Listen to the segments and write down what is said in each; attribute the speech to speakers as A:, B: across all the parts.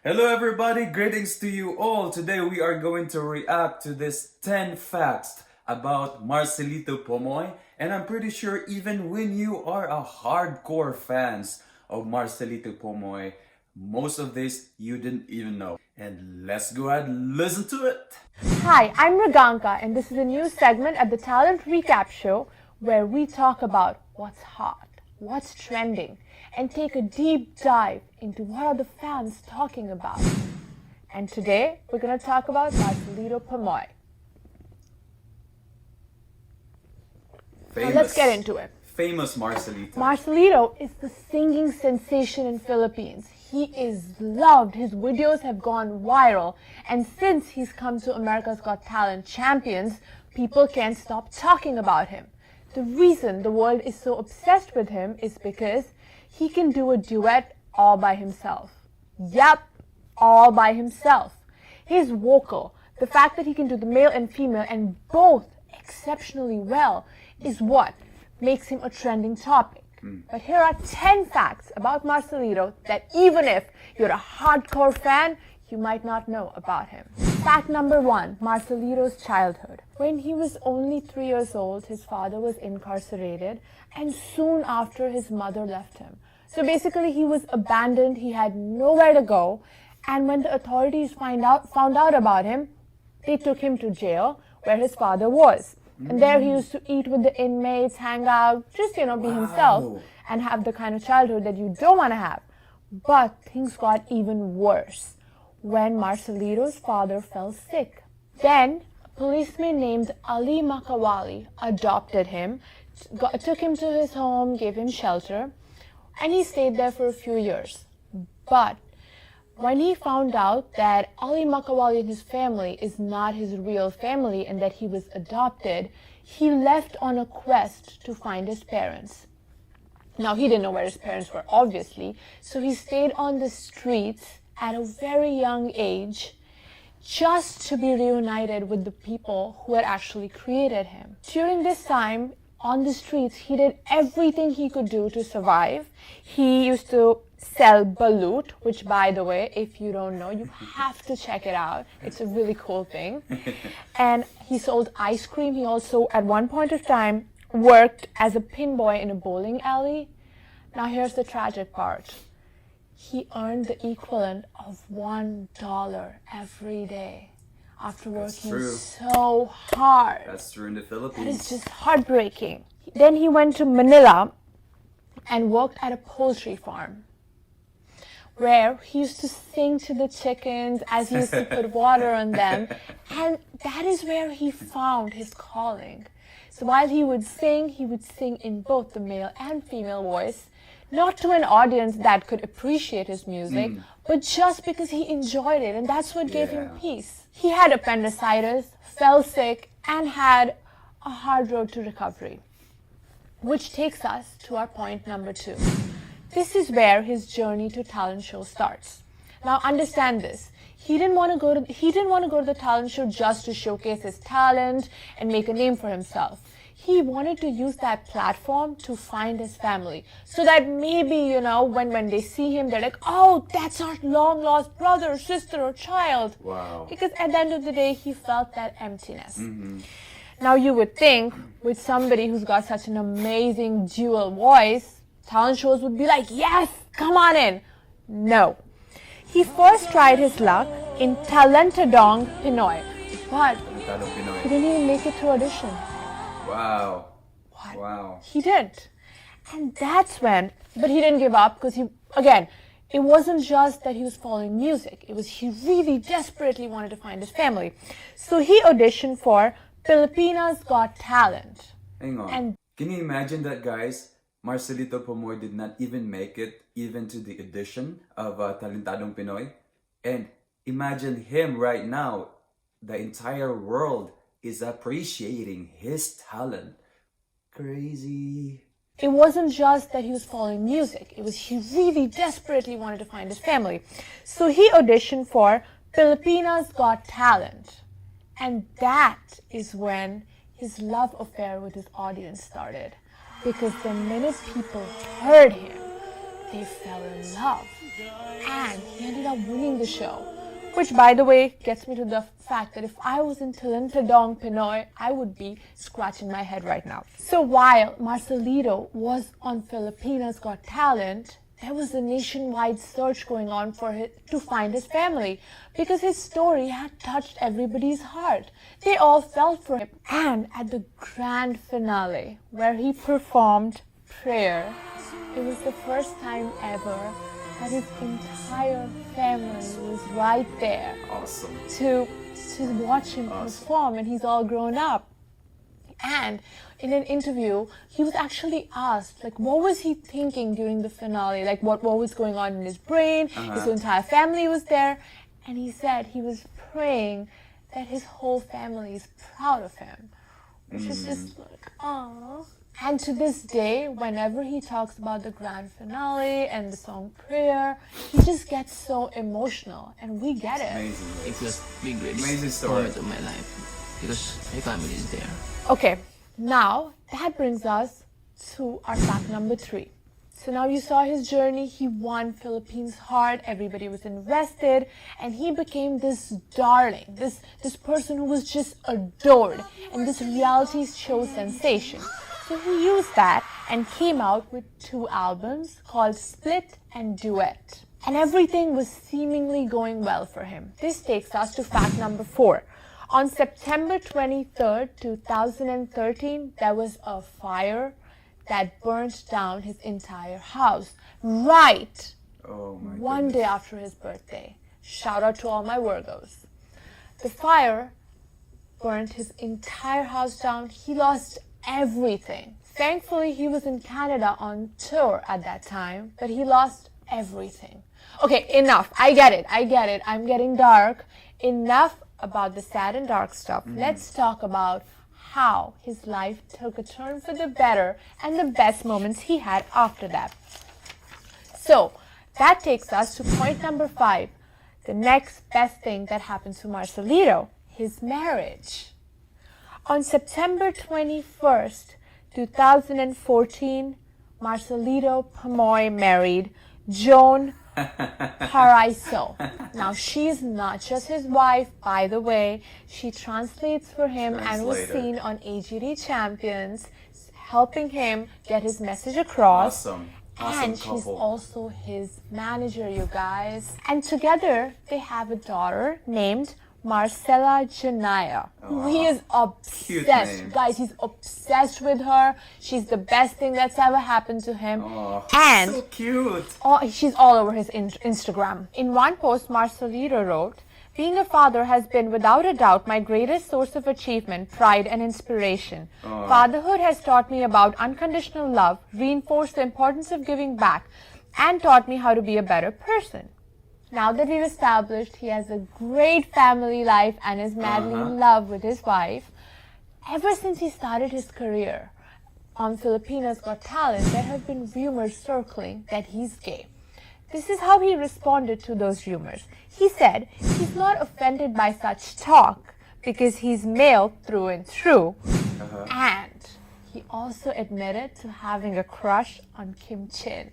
A: Hello everybody, greetings to you all. Today we are going to react to this 10 facts about Marcelito Pomoy. And I'm pretty sure even when you are a hardcore fans of Marcelito Pomoy, most of this you didn't even know. And let's go ahead and listen to it.
B: Hi, I'm Raganka and this is a new segment at the Talent Recap Show where we talk about what's hot, what's trending, and take a deep dive into what are the fans talking about. And today, we're going to talk about Marcelito Pomoy. Now let's get into it.
A: Famous Marcelito.
B: Marcelito is the singing sensation in Philippines. He is loved. His videos have gone viral. And since he's come to America's Got Talent Champions, people can't stop talking about him. The reason the world is so obsessed with him is because he can do a duet all by himself. Yep, all by himself. His vocal, the fact that he can do the male and female and both exceptionally well is what makes him a trending topic. But here are 10 facts about Marcelito that even if you're a hardcore fan, you might not know about him. Fact number 1, Marcelito's childhood. When he was only 3 years old, his father was incarcerated and soon after his mother left him. So basically he was abandoned, he had nowhere to go, and when the authorities found out about him, they took him to jail where his father was. And there he used to eat with the inmates, hang out, just, be himself and have the kind of childhood that you don't want to have. But things got even worse when Marcelito's father fell sick. Then a policeman named Ali Makawali adopted him, took him to his home, gave him shelter, and he stayed there for a few years. But when he found out that Ali Makawali and his family is not his real family and that he was adopted, he left on a quest to find his parents. Now, he didn't know where his parents were, obviously, so he stayed on the streets at a very young age just to be reunited with the people who had actually created him. During this time, on the streets, he did everything he could do to survive. He used to sell balut, which, by the way, if you don't know, you have to check it out. It's a really cool thing. And he sold ice cream. He also, at one point of time, worked as a pin boy in a bowling alley. Now, here's the tragic part. He earned the equivalent of $1 every day after working so hard.
A: That's true in the Philippines.
B: That is just heartbreaking. Then he went to Manila and worked at a poultry farm where he used to sing to the chickens as he used to put water on them. And that is where he found his calling. So while he would sing in both the male and female voice, not to an audience that could appreciate his music, but just because he enjoyed it, and that's what gave him peace. He had appendicitis, fell sick, and had a hard road to recovery. Which takes us to our point number 2. This is where his journey to talent show starts. Now understand this. He didn't want to go to the talent show just to showcase his talent and make a name for himself. He wanted to use that platform to find his family. So that maybe, when they see him, they're like, oh, that's our long-lost brother, sister, or child.
A: Wow.
B: Because at the end of the day, he felt that emptiness. Now, you would think with somebody who's got such an amazing dual voice, talent shows would be like, yes, come on in. No. He first tried his luck in Talentadong Pinoy, but he didn't even make it to audition.
A: Wow.
B: What?
A: Wow.
B: He didn't. And that's when, but he didn't give up because it wasn't just that he was following music. It was he really desperately wanted to find his family. So he auditioned for Filipinas Got Talent.
A: Hang on.
B: And
A: can you imagine that, guys? Marcelito Pomoy did not even make it even to the audition of Talentadong Pinoy. And imagine him right now. The entire world is appreciating his talent. Crazy.
B: It wasn't just that he was following music. It was he really desperately wanted to find his family. So he auditioned for Filipinas Got Talent. And that is when his love affair with his audience started. Because the minute people heard him, they fell in love. and he ended up winning the show. Which, by the way, gets me to the fact that if I was in Talentadong Pinoy, I would be scratching my head right now. So while Marcelito was on Filipinas Got Talent, there was a nationwide search going on to find his family because his story had touched everybody's heart. They all felt for him. And at the grand finale, where he performed Prayer, it was the first time ever that his entire family was right there.
A: Awesome.
B: To watch him perform, and he's all grown up. And in an interview, he was actually asked, like, what was he thinking during the finale? Like, what was going on in his brain? His entire family was there. And he said he was praying that his whole family is proud of him. Which is just like, aww. And to this day, whenever he talks about the grand finale and the song Prayer, he just gets so emotional. And we get it.
A: Amazing.
C: It was the greatest
A: Amazing story.
C: moment of my life because my family is there.
B: Okay, now that brings us to our fact number 3. So now you saw his journey. He won Philippines' heart. Everybody was invested, and he became this darling, this person who was just adored, and this reality show sensation. So he used that and came out with 2 albums called Split and Duet. And everything was seemingly going well for him. This takes us to fact number 4. On September 23rd, 2013, there was a fire that burnt down his entire house right one day after his birthday. Shout out to all my Virgos. The fire burnt his entire house down. He lost everything. Thankfully, he was in Canada on tour at that time, but he lost everything. Okay, enough. I get it. I'm getting dark. Enough about the sad and dark stuff. Let's talk about how his life took a turn for the better and the best moments he had after that. So that takes us to point number 5. The next best thing that happened to Marcelito, his marriage. On September 21st, 2014, Marcelito Pomoy married Joan Paraiso. Now, she's not just his wife, by the way. She translates for him and was seen on AGD Champions, helping him get his message across.
A: Awesome
B: and
A: couple.
B: she's also his manager, you guys. And together, they have a daughter named Marcela Janaya. He is obsessed. Guys, he's obsessed with her. She's the best thing that's ever happened to him. And
A: so cute.
B: She's all over his Instagram. In one post, Marcelito wrote, "Being a father has been without a doubt my greatest source of achievement, pride, and inspiration. Fatherhood has taught me about unconditional love, reinforced the importance of giving back, and taught me how to be a better person." Now that we've established he has a great family life and is madly in love with his wife, ever since he started his career on Filipinas Got Talent, there have been rumors circling that he's gay. This is how he responded to those rumors. He said he's not offended by such talk because he's male through and through. And he also admitted to having a crush on Kim Chin.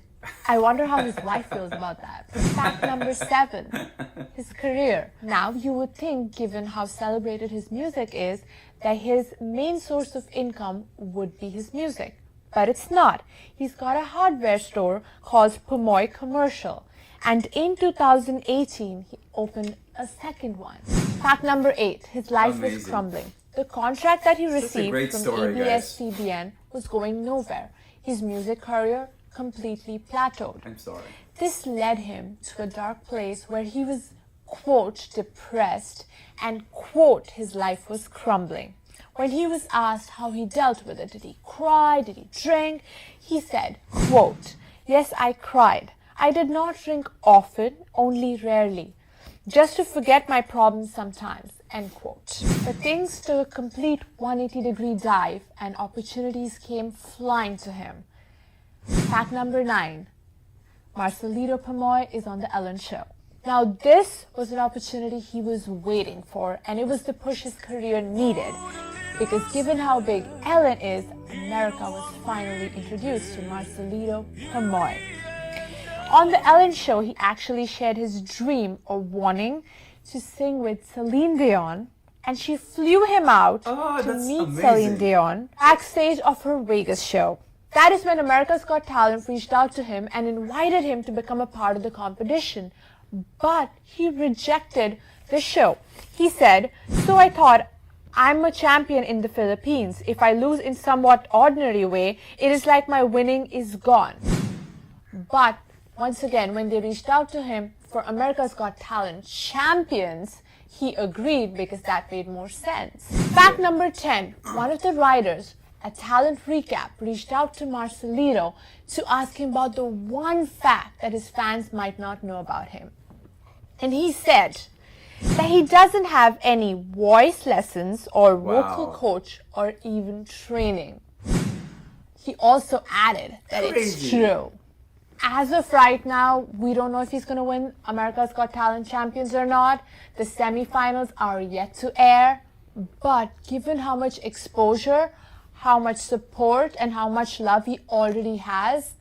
B: I wonder how his wife feels about that. Fact number 7, his career. Now, you would think, given how celebrated his music is, that his main source of income would be his music. But it's not. He's got a hardware store called Pomoy Commercial. And in 2018, he opened a second one. Fact number 8, his life was crumbling. The contract that he received from ABS-CBN was going nowhere. His music career completely plateaued.
A: I'm sorry.
B: This led him to a dark place where he was, quote, depressed, and, quote, his life was crumbling. When he was asked how he dealt with it, did he cry, did he drink, he said, quote, "Yes, I cried. I did not drink often, only rarely, just to forget my problems sometimes," end quote. But things took a complete 180-degree dive and opportunities came flying to him. Fact number 9, Marcelito Pomoy is on the Ellen Show. Now, this was an opportunity he was waiting for, and it was the push his career needed. Because given how big Ellen is, America was finally introduced to Marcelito Pomoy. On the Ellen show, he actually shared his dream or wanting to sing with Celine Dion, and she flew him out to
A: that's
B: meet
A: amazing.
B: Celine Dion backstage of her Vegas show. That is when America's Got Talent reached out to him and invited him to become a part of the competition. But he rejected the show. He said, "So I thought, I'm a champion in the Philippines. If I lose in somewhat ordinary way, it is like my winning is gone." But once again, when they reached out to him for America's Got Talent Champions, he agreed because that made more sense. Fact number 10. One of the writers at Talent Recap reached out to Marcelito to ask him about the one fact that his fans might not know about him. And he said that he doesn't have any voice lessons or vocal coach or even training. He also added that it's true. As of right now, we don't know if he's going to win America's Got Talent Champions or not. The semifinals are yet to air. But given how much exposure, how much support, and how much love he already has,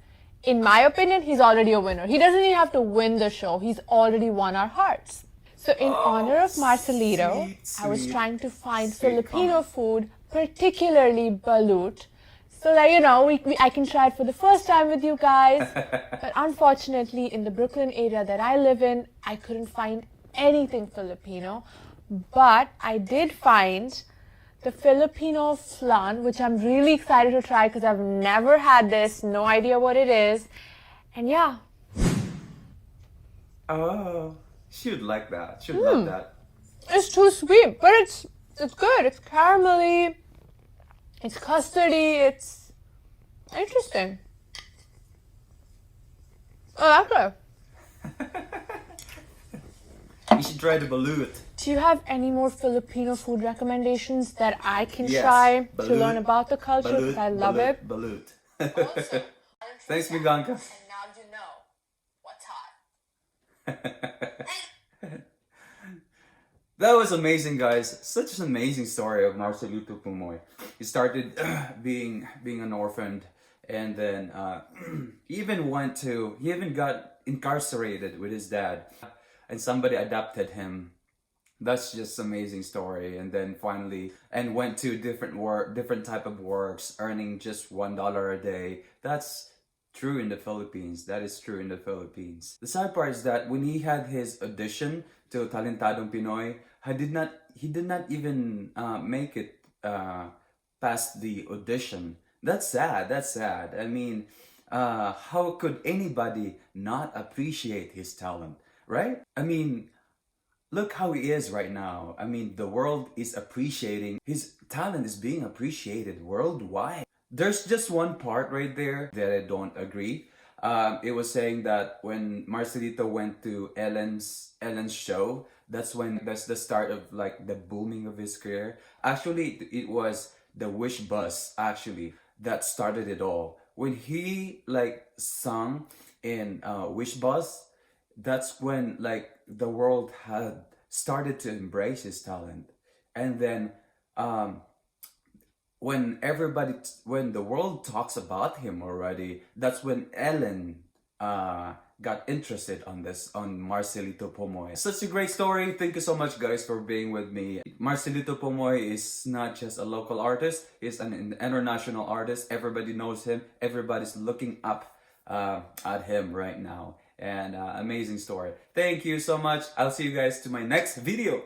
B: in my opinion, he's already a winner. He doesn't even have to win the show. He's already won our hearts. So in honor of Marcelito, I was trying to find Filipino food, particularly balut, so that, you know, I can try it for the first time with you guys. But unfortunately, in the Brooklyn area that I live in, I couldn't find anything Filipino. But I did find the Filipino flan, which I'm really excited to try because I've never had this, no idea what it is. And yeah.
A: Oh, she would like that. She would love that.
B: It's too sweet, but it's good. It's caramelly. It's custardy. It's interesting. Oh, that's good.
A: You should try the balut.
B: Do you have any more Filipino food recommendations that I can try to learn about the culture? Because I love it.
A: Balut. Thanks, Miganka.
B: And now you know what's hot.
A: That was amazing, guys. Such an amazing story of Marcelito Pomoy. He started being an orphan, and then he even got incarcerated with his dad, and somebody adopted him. That's just amazing story. And then finally, and went to different type of works, earning just $1 a day. That's true in the Philippines. That is true in the Philippines. The sad part is that when he had his audition to Talentadong Pinoy, he did not even make it past the audition. That's sad. That's sad. I mean, how could anybody not appreciate his talent, right? I mean, look how he is right now. I mean, the world is appreciating his talent, is being appreciated worldwide. There's just one part right there that I don't agree. It was saying that when Marcelito went to Ellen's show, that's the start of like the booming of his career. Actually, it was the Wish Bus actually that started it all. When he like sung in Wish Bus, that's when like the world had started to embrace his talent. And then when the world talks about him already, that's when Ellen got interested on Marcelito Pomoy. Such a great story. Thank you so much, guys, for being with me. Marcelito Pomoy is not just a local artist, he's an international artist. Everybody knows him. Everybody's looking up at him right now. And amazing story. Thank you so much. I'll see you guys to my next video.